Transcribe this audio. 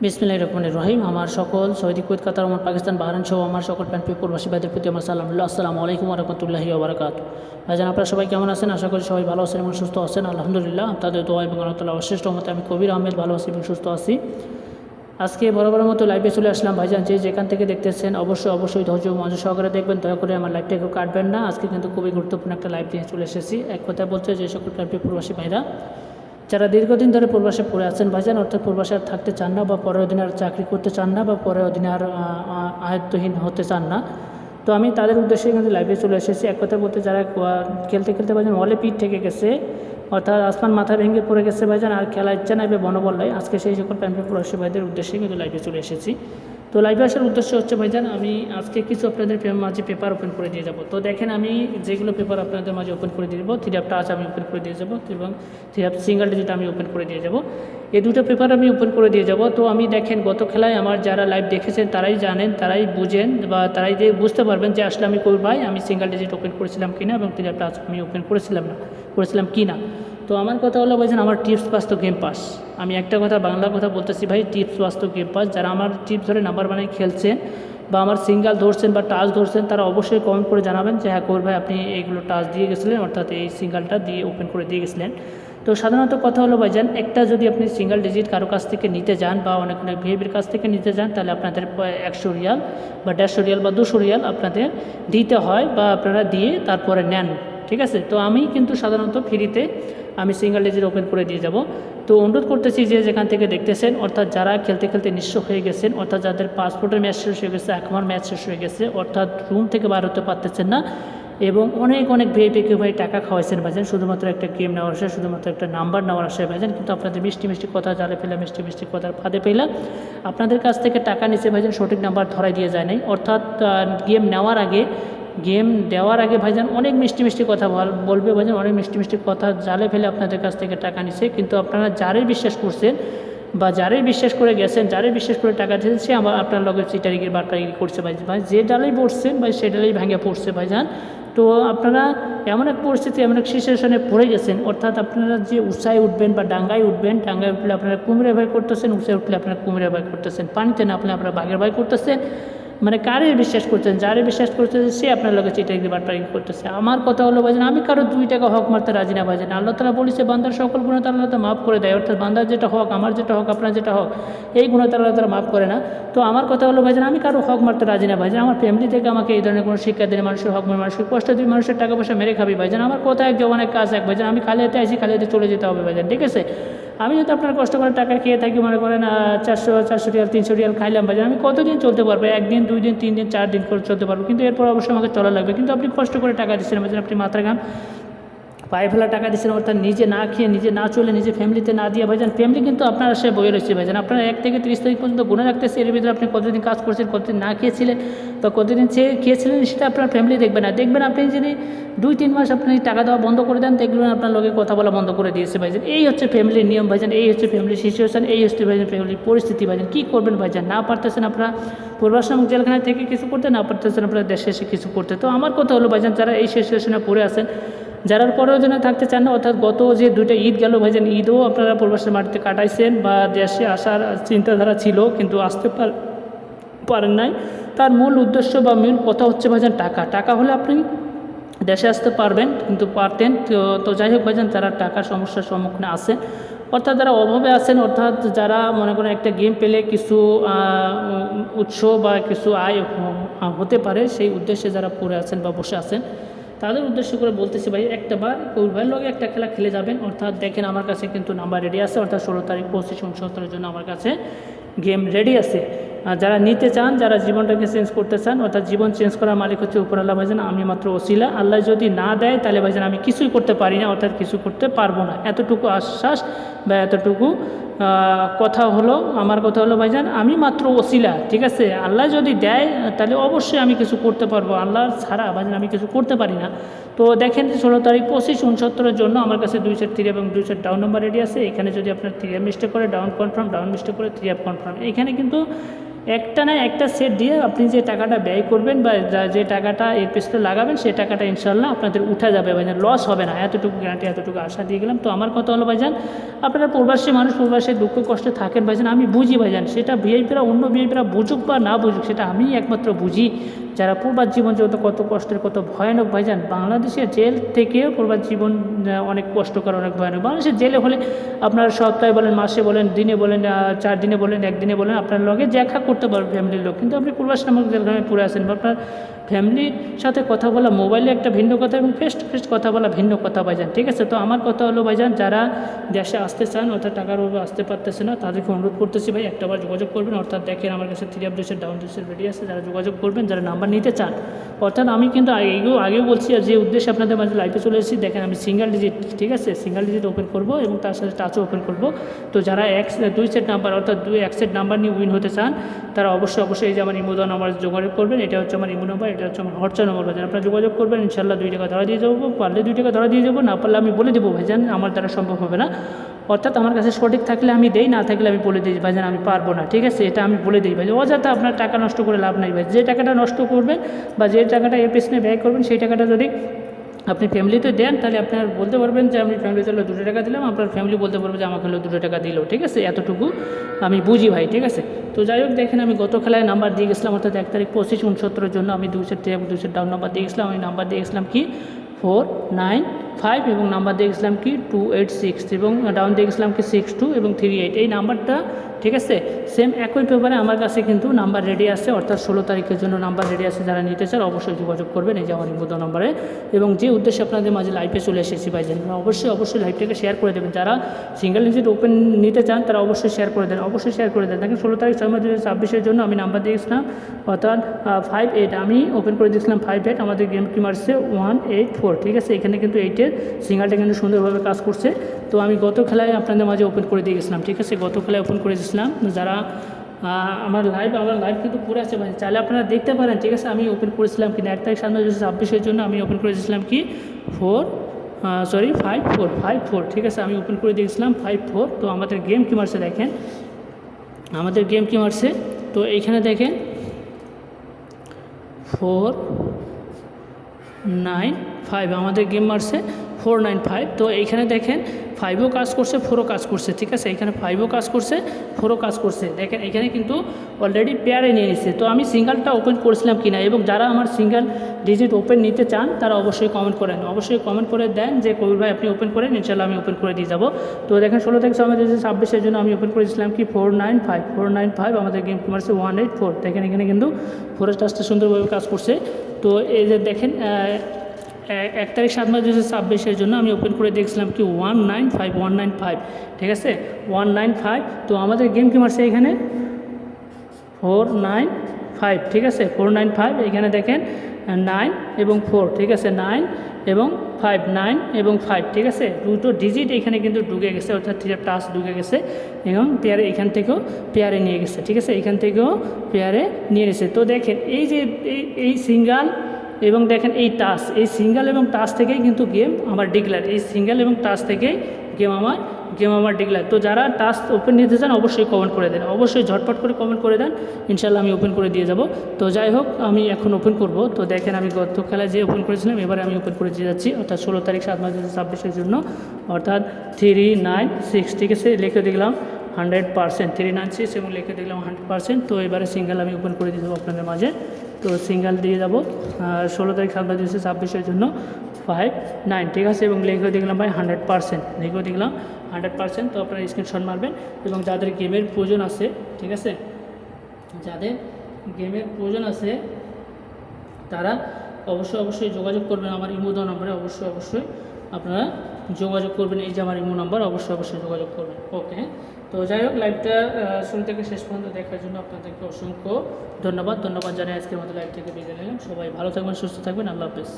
বিসমিল্লাহির রহমানির রহিম। আমার সকল সৌদি, কুয়েত, কাতার, ওমান, পাকিস্তান, বাহরাইন সহ আমার সকল প্যান্টপি প্রবাসী ভাইদের প্রতি আমার সালামুল্লাহ। আসসালামু আলাইকুম ওয়া রাহমাতুল্লাহি ওয়া বারাকাতুহু। ভাইজান, আপনারা সবাই কেমন আছেন? আশা করি সবাই ভালো আছেন এবং সুস্থ আছেন। আলহামদুলিল্লাহ, আপনাদের দোয়া এবং আল্লাহ তাআলার অশেষ রহমতে আমি কবির আহমেদ ভালো আছি এবং সুস্থ আছি। আজকে বরাবরের মতো লাইভে চলে আসলাম। ভাইজান, যেখান থেকে দেখতেছেন অবশ্যই ধৈর্য মনোযোগ সহকারে দেখবেন। দয়া করে আমার লাইভটা একটু কাটবেন না। আজকে কিন্তু খুবই গুরুত্বপূর্ণ একটা লাইভ নিয়ে চলে এসেছি। এক কথা বলছে যে সকল প্যান্টপি প্রবাসী ভাইরা যারা দীর্ঘদিন ধরে প্রবাসে পড়ে আছেন ভাইজান, অর্থাৎ প্রবাসে আর থাকতে চান না, বা পরের দিনে আর চাকরি করতে চান না, বা পরের দিনে আর আয়ত্তহীন হতে চান না, তো আমি তাদের উদ্দেশ্যে কিন্তু লাইভে চলে এসেছি। এক কথা বলতে, যারা খেলতে খেলতে ভাইজান ওয়ালে পিঠ থেকে গেছে, অর্থাৎ আসমান মাথা ভেঙে পড়ে গেছে ভাইজান, আর খেলা ইচ্ছা নাই বা বনবল নাই, আজকে সেই সকল প্যান্টপি প্রবাসী ভাইদের উদ্দেশ্যে কিন্তু লাইভে চলে এসেছি। তো লাইভে আসার উদ্দেশ্য হচ্ছে ভাইজান, আমি আজকে কিছু আপনাদের মাঝে পেপার ওপেন করে দিয়ে যাব। তো দেখেন, আমি যেগুলো পেপার আপনাদের মাঝে ওপেন করে দিয়ে দেবো, 3 টাচ আমি ওপেন করে দিয়ে যাবো এবং 3 সিঙ্গেল ডিজিট আমি ওপেন করে দিয়ে যাব। এই দুটো পেপার আমি ওপেন করে দিয়ে যাব। তো আমি দেখেন, গত খেলায় আমার যারা লাইভ দেখেছেন তারাই জানেন, তারাই বুঝেন, বা তারাই বুঝতে পারবেন যে আসলে আমি কই ভাই আমি সিঙ্গেল ডিজিট ওপেন করেছিলাম কিনা এবং 3 টাচ আমি ওপেন করেছিলাম কি না। তো আমার কথা হলো ভাইজান, আমার টিপস পাস তো গেম পাস। আমি একটা কথা বাংলা কথা বলতেছি ভাই, টিপস পাস তো গেম পাস। যারা আমার টিপস ধরে নাম্বার বানিয়ে খেলছেন বা আমার সিঙ্গেল ধরছেন বা টাচ ধরছেন, তারা অবশ্যই কমেন্ট করে জানাবেন যে হ্যাঁ কবির ভাই আপনি এইগুলো টাচ দিয়ে গেছিলেন, অর্থাৎ এই সিঙ্গেলটা দিয়ে ওপেন করে দিয়ে গেছিলেন। তো সাধারণত কথা হলো ভাইজান, একটা যদি আপনি সিঙ্গেল ডিজিট কারো কাছ থেকে নিতে যান বা অনেক ভিআইপির কাছ থেকে নিতে যান, তাহলে আপনাদের 100 রিয়াল বা 150 রিয়াল বা 200 রিয়াল আপনাদের দিতে হয়, বা আপনারা দিয়ে তারপরে নেন। ঠিক আছে, তো আমি কিন্তু সাধারণত ফ্রিতে আমি সিঙ্গেল ডিজিট ওপেন করে দিয়ে যাব। তো অনুরোধ করতেছি যে যেখান থেকে দেখতেছেন, অর্থাৎ যারা খেলতে খেলতে নিঃস্ব হয়ে গেছেন, অর্থাৎ যাদের পাসপোর্টের ম্যাচ শেষ হয়ে গেছে, একমার ম্যাচ শেষ হয়ে গেছে, অর্থাৎ রুম থেকে বার হতে পারতেছেন না, এবং অনেক ভিআইপিকে ভাই টাকা খাওয়াইছেন ভাইজান, শুধুমাত্র একটা গেম নেওয়ার আশায়, শুধুমাত্র একটা নাম্বার নেওয়ার আশায় ভাইজান, কিন্তু আপনাদের মিষ্টি কথা জালে ফেলা, মিষ্টি কথার ফাঁদে ফেলা আপনাদের কাছ থেকে টাকা নিচে ভাইজান, সঠিক নাম্বার ধরাই দিয়ে যায় নাই। অর্থাৎ গেম দেওয়ার আগে ভাইজান অনেক মিষ্টি কথা বলবে ভাইজান, অনেক মিষ্টি কথা জালে ফেলে আপনাদের কাছ থেকে টাকা নিছে। কিন্তু আপনারা যারাই বিশ্বাস করছেন বা যারাই বিশ্বাস করে গেছেন, যারাই বিশ্বাস করে টাকা দিয়েছেন, সে আপনার লগে চিটারিগির বাটপারিগিরি করছে ভাই। যে ডালেই বসছেন ভাই, সে ডালেই ভেঙে পড়ছে ভাইজান। তো আপনারা এমন এক পরিস্থিতি, এমন এক সিচুয়েশনে পড়ে গেছেন, অর্থাৎ আপনারা যে উঁচায় উঠবেন বা ডাঙ্গায় উঠবেন, ডাঙ্গায় উঠলে আপনারা কুমিরে ভয় করতেছেন, উঁচায় উঠলে আপনারা কুমিরে ভয় করতেছেন, পানিতে না আপনি আপনারা বাঘের ভয় করতেছেন। মানে কারে বিশ্বাস করছেন, যারে বিশ্বাস করতেছে সে আপনার লগে চিটারি বাটপারি করতেছে। আমার কথা হলো ভাইজান, আমি কারো 2 টাকা হক মারতে রাজি না ভাইজান। আল্লাহ তাআলা বলেছে বান্দার সকল গুনাহ আল্লাহ তাআলা মাফ করে দেয়, অর্থাৎ বান্দার যেটা হক, আমার যেটা হক, আপনার যেটা হক, এই গুনাহ আল্লাহ তাআলা মাফ করে না। তো আমার কথা হলো ভাইজান, আমি কারো হক মারতে রাজি না ভাইজান। আমার ফ্যামিলি থেকে আমাকে এই ধরনের কোনো শিক্ষা দেয়, মানুষের হক মেরে, মানুষের কষ্ট দিয়ে, মানুষের টাকা পয়সা মেরে খাবি ভাইজান। আমার কথা এক জবানের কাজ এক ভাইজান। আমি খালি হাতে আইছি, খালি হাতে চলে যেতে হবে ভাইজান, ঠিক আছে? আমি যদি আপনার কষ্ট করে টাকা খেয়ে থাকি, মনে করেন 400 রিয়াল 300 রিয়াল খাইলাম ভাইজান, আমি কতদিন চলতে পারবো? 1 দিন 2 দিন 3 দিন 4 দিন করে চলতে পারবো, কিন্তু এরপর অবশ্যই আমাকে চলা লাগবে। কিন্তু আপনি কষ্ট করে টাকা দিচ্ছেন ভাইজান, আপনি মাথার ঘাম পায়ে ফেলা টাকা দিচ্ছেন, অর্থাৎ নিজে না খেয়ে, নিজে না চলে, নিজে ফ্যামিলিতে না দিয়ে ভাইজান, ফ্যামিলি কিন্তু আপনার আশায় বয়ে রয়েছে ভাইজান। আপনারা 1 থেকে 30 তারিখ পর্যন্ত গুনে রাখতেছে, এর ভিতরে আপনি কতদিন কাজ করছেন, কতদিন না খেয়েছিলেন বা কতদিন খেয়েছিলেন, সেটা আপনার ফ্যামিলি দেখবে না। দেখবেন আপনি যদি 2-3 মাস আপনি টাকা দেওয়া বন্ধ করে দেন, দেখবেন আপনার লোকে কথা বলা বন্ধ করে দিয়েছে ভাইজান। এই হচ্ছে ফ্যামিলির নিয়ম ভাইজান, এই হচ্ছে ফ্যামিলির সিচুয়েশন, এই হচ্ছে ভাইজান ফ্যামিলির পরিস্থিতি ভাইজান। কী করবেন ভাইজান? না পারতেছেন আপনারা প্রবাস নামক জেলখানায় থেকে কিছু করতে, না পারতেছেন আপনারা দেশে এসে কিছু করতে। তো আমার কথা হলো ভাইজান, যারা এই সিচুয়েশনে পড়ে আছেন, যারা প্রয়োজনে থাকতে চান না, অর্থাৎ গত যে 2টা ঈদ গেল ভাইজান, ঈদও আপনারা প্রবাসের মাটিতে কাটাইছেন বা দেশে আসার চিন্তাধারা ছিল কিন্তু আসতে পারেন নাই। তার মূল উদ্দেশ্য বা মূল কথা হচ্ছে ভাইজান টাকা হলে আপনি দেশে আসতে পারবেন, কিন্তু পারতেন। তো যাই হোক ভাইজান, যারা টাকার সমস্যার সম্মুখীন আছেন, অর্থাৎ যারা অভাবে আছেন, অর্থাৎ যারা মনে করেন একটা গেম পেলে কিছু উৎস বা কিছু আয় হতে পারে, সেই উদ্দেশ্যে যারা পড়ে আছেন বা বসে আছেন, তাদের উদ্দেশ্য করে বলতেছি ভাই, একটা বার কবির ভাইয়ের লগে একটা খেলা খেলে যাবেন। অর্থাৎ দেখেন, আমার কাছে কিন্তু নাম্বার রেডি আছে, অর্থাৎ 16 তারিখ 25 69 জন্য আমার কাছে গেম রেডি আছে। যারা নিতে চান, যারা জীবনটাকে চেঞ্জ করতে চান, অর্থাৎ জীবন চেঞ্জ করার মালিক হচ্ছে উপর আল্লাহ ভাইজান, আমি মাত্র ওসিলা। আল্লাহ যদি না দেয় তাহলে ভাইজান আমি কিছুই করতে পারি না, অর্থাৎ কিছু করতে পারবো না। এতটুকু আশ্বাস বা এতটুকু কথা হলো, আমার কথা হলো ভাইজান, আমি মাত্র ওসিলা, ঠিক আছে? আল্লাহ যদি দেয় তাহলে অবশ্যই আমি কিছু করতে পারবো, আল্লাহ ছাড়া ভাইজান আমি কিছু করতে পারি না। তো দেখেন, 16 তারিখ 25 69 জন্য আমার কাছে 2 সেট 3 এবং 2 সেট ডাউন নাম্বার রেডি আছে। এখানে যদি আপনার 3 মিস্টেক করে ডাউন কনফার্ম, ডাউন মিস্টেক করে 3 কনফার্ম, এখানে কিন্তু একটা না একটা সেট দিয়ে আপনি যে টাকাটা ব্যয় করবেন বা যে টাকাটা এর পেছনে লাগাবেন সেই টাকাটা ইনশাল্লাহ আপনাদের উঠা যাবে ভাইজান, লস হবে না, এতটুকু গ্যারান্টি এতটুকু আশা দিয়ে গেলাম। তো আমার কথা হলো ভাইজান, আপনারা প্রবাসী মানুষ, প্রবাসী দুঃখ কষ্টে থাকেন ভাইজান, আমি বুঝি ভাইজান, সেটা ভিআইপিরা অন্য ভিআইপিরা বুঝুক বা না বুঝুক সেটা আমি একমাত্র বুঝি। যারা প্রবাস জীবন যত কত কষ্টের কত ভয়ানক ভাইজান, বাংলাদেশের জেল থেকেও প্রবাস জীবন অনেক কষ্টকর, অনেক ভয়ানক। বাংলাদেশের জেলে হলে আপনার সপ্তাহে বলেন, মাসে বলেন, দিনে বলেন, 4 দিনে বলেন, 1 দিনে বলেন, আপনার লগে দেখা করতে পারবেন ফ্যামিলির লোক। কিন্তু আপনি প্রবাস নামক জেলখানায় পড়ে আসেন, বা আপনার ফ্যামিলির সাথে কথা বলা মোবাইলে একটা ভিন্ন কথা এবং ফেস টু ফেস কথা বলা ভিন্ন কথা ভাইজান, ঠিক আছে। তো আমার কথা হলো ভাইজান, যারা দেশে আসতে চান অর্থাৎ টাকার অভাবে আসতে পারতেছে না, তাদেরকে অনুরোধ করতেছি ভাই একটাবার যোগাযোগ করবেন। অর্থাৎ দেখেন আমার কাছে 3 আপডেটের ডাউন ডিসের রেডি আছে, যারা যোগাযোগ করবেন, যারা নাম্বার নিতে চান। অর্থাৎ আমি কিন্তু আগেও বলছি, যে উদ্দেশ্যে আপনাদের মাঝে লাইভে চলে এসেছি, দেখেন আমি সিঙ্গেল ডিজিট, ঠিক আছে, সিঙ্গেল ডিজিট ওপেন করব এবং তার সাথে টাচও ওপেন করব। তো যারা 2 সেট নাম্বার অর্থাৎ 1 সেট নাম্বার নিয়ে উইন হতে চান, তারা অবশ্যই এই যে আমার ইমো দেওয়া নাম্বার যোগাযোগ করবেন। এটা হচ্ছে আমার ইমো নাম্বার, এটা হচ্ছে আমার হোয়াটসঅ্যাপ নাম্বার ভাইজান। আপনারা যোগাযোগ করবেন, ইনশাল্লাহ 2 টাকা ধরা দিয়ে যাবো, পারলে 2 টাকা ধরা দিয়ে যাবো, না পারলে আমি বলে দেবো ভাইজান, আমার দ্বারা সম্ভব হবে না। অর্থাৎ আমার কাছে সঠিক থাকলে আমি দেই, না থাকলে আমি বলে দিই ভাইজান আমি পারবো না, ঠিক আছে, এটা আমি বলে দিই ভাই। অযথা আপনার টাকা নষ্ট করে লাভ নাই ভাই। যে টাকাটা নষ্ট করবেন বা যে টাকাটা এর পেছনে ব্যয় করবেন, সেই টাকাটা যদি আপনি ফ্যামিলিতে দেন, তাহলে আপনার বলতে পারবেন যে আমি ফ্যামিলিতে হলো 2 টাকা দিলাম, আপনার ফ্যামিলি বলতে পারবে যে আমাকে হলো 2 টাকা দিল, ঠিক আছে, এতটুকু আমি বুঝি ভাই, ঠিক আছে। তো যাই হোক, দেখেন আমি গত খেলায় নাম্বার দিয়ে গেছিলাম, অর্থাৎ 1 তারিখ 25 69 জন্য আমি 2 সেট এবং 2 সেট ডাউন নাম্বার দিয়ে গেছিলাম। আমি নাম্বার দিয়ে গেছিলাম কি 495 এবং নাম্বার দিয়ে গেছিলাম কি 286 এবং ডাউন দিয়ে গেছিলাম কি 62 এবং 38। এই নাম্বারটা, ঠিক আছে, সেম একই পেপারে আমার কাছে কিন্তু নাম্বার রেডি আছে, অর্থাৎ 16 তারিখের জন্য নাম্বার রেডি আছে। যারা নিতে চান অবশ্যই যোগাযোগ করবেন এই যে আমার ইমো নাম্বারে। এবং যে উদ্দেশ্যে আপনাদের মাঝে লাইভে চলে এসেছি ভাইজান, অবশ্যই লাইভটাকে শেয়ার করে দেবেন। যারা সিঙ্গেল ডিজিট ওপেন নিতে চান তারা অবশ্যই শেয়ার করে দেন, অবশ্যই শেয়ার করে দেন। দেখেন 16 তারিখ 6 মাস 2026 জন্য আমি নাম্বার দিয়েছিলাম, অর্থাৎ 58 আমি ওপেন করে দিয়েছিলাম 58। আমাদের গেম কি মারছে 184, ঠিক আছে। এখানে কিন্তু 8-এর সিঙ্গেলটা কিন্তু সুন্দরভাবে কাজ করছে। তো আমি গত খেলায় আপনাদের মাঝে ওপেন করে দিয়ে গেছিলাম, ঠিক আছে, গত খেলায় ওপেন করে দিয়েছিলাম। যারা আমার লাইভ কিন্তু পুরো আছে ভাই, চাইলে আপনারা দেখতে পারেন, ঠিক আছে। আমি ওপেন করেছিলাম কিনা 1 তারিখ 7 মাস 2026 জন্য আমি ওপেন করে দিয়েছিলাম কি 54, ঠিক আছে। আমি ওপেন করে দিয়েছিলাম 54। তো আমাদের গেম কি মারছে দেখেন, আমাদের গেম কি মারছে, তো এইখানে দেখেন 495 আমাদের গেম মারছে 495। তো এইখানে দেখেন 5ও কাজ করছে, 4ও কাজ করছে, ঠিক আছে। এখানে 5ও কাজ করছে, 4ও কাজ করছে, দেখেন এখানে কিন্তু অলরেডি পেয়ারে নিয়ে নিচ্ছে। তো আমি সিঙ্গেলটা ওপেন করেছিলাম কিনা, এবং যারা আমার সিঙ্গেল ডিজিট ওপেন নিতে চান তারা অবশ্যই কমেন্ট করেন, অবশ্যই কমেন্ট করে দেন যে কবির ভাই আপনি ওপেন করেন, ইনশাল্লাহ আমি ওপেন করে দিয়ে যাবো। তো দেখেন 16 তারিখ 6 মাস 2026 জন্য আমি ওপেন করেছিলাম কি 495 আমাদের গেম মারছে 184। দেখেন এখানে কিন্তু ফোরেস্ট টাচটা সুন্দরভাবে কাজ করছে। তো এই যে দেখেন 1 তারিখ 7 মাস 2026 জন্য আমি ওপেন করে দেখছিলাম কি 195, ঠিক আছে, 195। তো আমাদের গেম কি মারছে এখানে 495, ঠিক আছে, 495। এখানে দেখেন 9 এবং 4, ঠিক আছে, 9 এবং 5, ঠিক আছে, দুটো ডিজিট এখানে কিন্তু ঢুকে গেছে, অর্থাৎ টাচ ঢুকে গেছে এবং পেয়ারে এখান থেকেও পেয়ারে নিয়ে গেছে, ঠিক আছে, এখান থেকেও পেয়ারে নিয়ে গেছে। তো দেখেন এই যে এই সিঙ্গেল এবং দেখেন এই টাচ, এই সিঙ্গেল এবং টাচ থেকেই কিন্তু গেম আমার ডিক্লেয়ার, এই সিঙ্গেল এবং টাচ থেকেই গেম আমার ডিক্লেয়ার। তো যারা টাচ ওপেন নিতে চান অবশ্যই কমেন্ট করে দেন, অবশ্যই ঝটপট করে কমেন্ট করে দেন, ইনশাল্লাহ আমি ওপেন করে দিয়ে যাব। তো যাই হোক, আমি এখন ওপেন করব। তো দেখেন আমি গত খেলায় যে ওপেন করেছিলাম এবারে আমি ওপেন করে দিয়ে যাচ্ছি, অর্থাৎ 16 তারিখ 7 মাস 2026 জন্য, অর্থাৎ 396, ঠিক আছে, লিখে দিলাম 100%, 396 এবং লিখে দিলাম 100%। তো এবারে সিঙ্গেল আমি ওপেন করে দিয়ে দেবো আপনাদের মাঝে। তো সিঙ্গেল দিয়ে যাব 16 তারিখ 7 মাস 2026 জন্য 59, ঠিক আছে, এবং লিখে দেখলাম ভাই 100%, লিখে দেখলাম 100%। তো আপনারা স্ক্রিনশট মারবেন এবং যাদের গেমের প্রয়োজন আছে, ঠিক আছে, যাদের গেমের প্রয়োজন আছে তারা অবশ্যই যোগাযোগ করবেন আমার ইমো নম্বরে, অবশ্যই আপনারা যোগাযোগ করবেন। এই যে আমার ইমো নাম্বার, অবশ্যই যোগাযোগ করবেন। ওকে, তো যাই হোক, লাইভটা শুরু থেকে শেষ পর্যন্ত দেখার জন্য আপনাদেরকে অসংখ্য ধন্যবাদ জানাই। আজকের মতো লাইভ থেকে বিদায় নিলাম। সবাই ভালো থাকবেন, সুস্থ থাকবেন, আল্লাহ হাফেজ।